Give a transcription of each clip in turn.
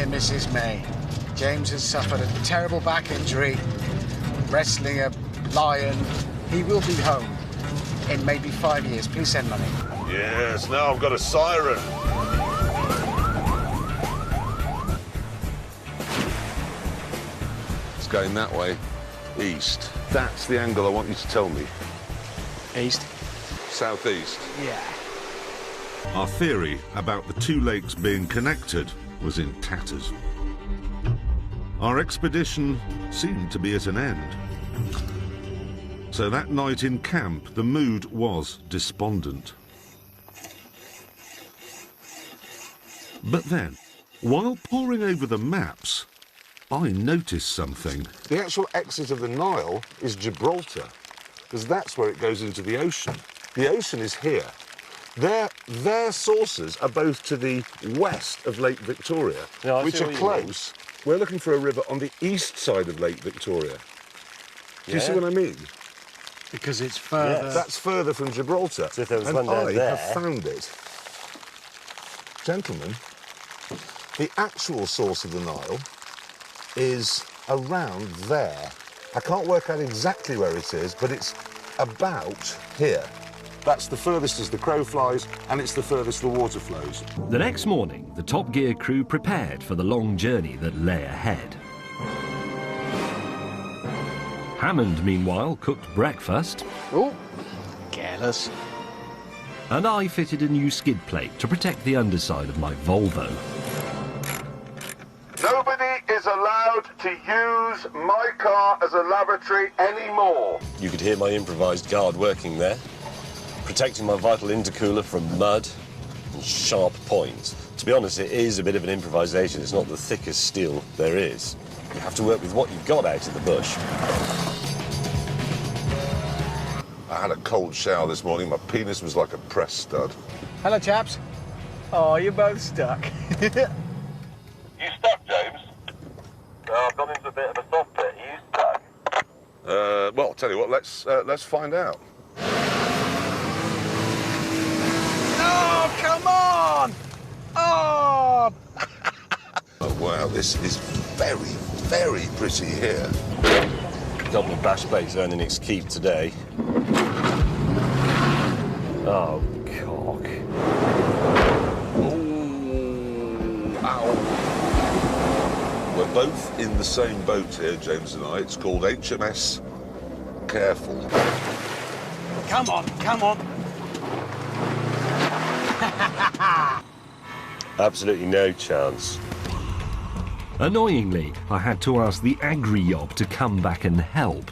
Dear Mrs. May, James has suffered a terrible back injury, wrestling a lion. He will be home in maybe 5 years. Please send money. Yes, now I've got a siren. It's going that way. East. That's the angle I want you to tell me. East? Southeast. Yeah. Our theory about the two lakes being connected was in tatters. Our expedition seemed to be at an end. So that night in camp, the mood was despondent. But then, while poring over the maps, I noticed something. The actual exit of the Nile is Gibraltar, because that's where it goes into the ocean. The ocean is here. Their sources are both to the west of Lake Victoria, which are close. We're looking for a river on the east side of Lake Victoria. Do you see what I mean? Because it's further... Yes. That's further from Gibraltar. So if there was and one down there... have found it. Gentlemen, the actual source of the Nile is around there. I can't work out exactly where it is, but it's about here. That's the furthest as the crow flies, and it's the furthest the water flows. The next morning, the Top Gear crew prepared for the long journey that lay ahead. Hammond, meanwhile, cooked breakfast. Oh, careless. And I fitted a new skid plate to protect the underside of my Volvo. Nobody is allowed to use my car as a lavatory anymore. You could hear my improvised guard working there, protecting my vital intercooler from mud and sharp points. To be honest, it is a bit of an improvisation. It's not the thickest steel there is. You have to work with what you've got out of the bush. I had a cold shower this morning. My penis was like a press stud. Hello, chaps. Oh, you're both stuck. You stuck, James? I've gone into a bit of a soft bit. Are you stuck? Well, I'll tell you what, let's find out. Oh, come on! Oh! Oh, wow, this is very, very pretty here. Double bash bait's earning its keep today. Oh, cock. Ooh, ow. We're both in the same boat here, James and I. It's called HMS Careful. Come on, come on. Absolutely no chance. Annoyingly, I had to ask the agri-yob to come back and help.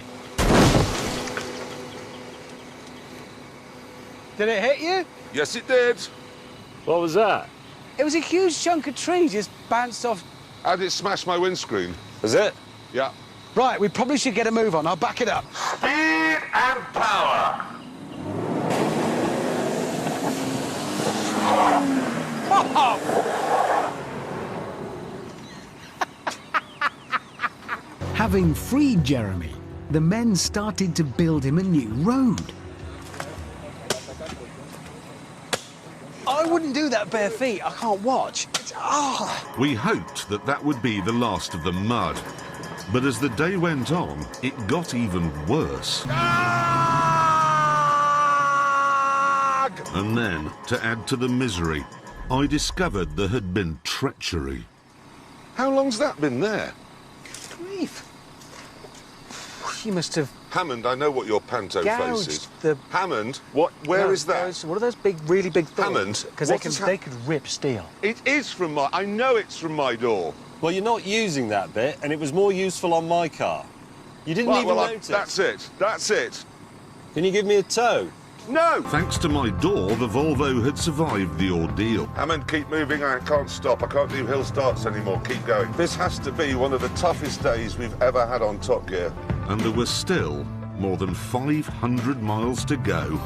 Did it hit you? Yes, it did. What was that? It was a huge chunk of tree just bounced off. How did it smash my windscreen? Was it? Yeah. Right, we probably should get a move on. I'll back it up. Speed and power. Having freed Jeremy, the men started to build him a new road. I wouldn't do that bare feet. I can't watch. We hoped that that would be the last of the mud. But as the day went on, it got even worse. And then, to add to the misery, I discovered there had been treachery. How long's that been there? Grief. You must have Hammond, I know what your panto face is. gouged the... Hammond, where is that? What are those big, really big things? Hammond, Because what they could rip steel. It is from my... I know it's from my door. Well, you're not using that bit, and it was more useful on my car. You didn't even notice. That's it. That's it. Can you give me a tow? No! Thanks to my door, the Volvo had survived the ordeal. Hammond, keep moving. I can't stop. I can't do hill starts anymore. Keep going. This has to be one of the toughest days we've ever had on Top Gear. And there was still more than 500 miles to go.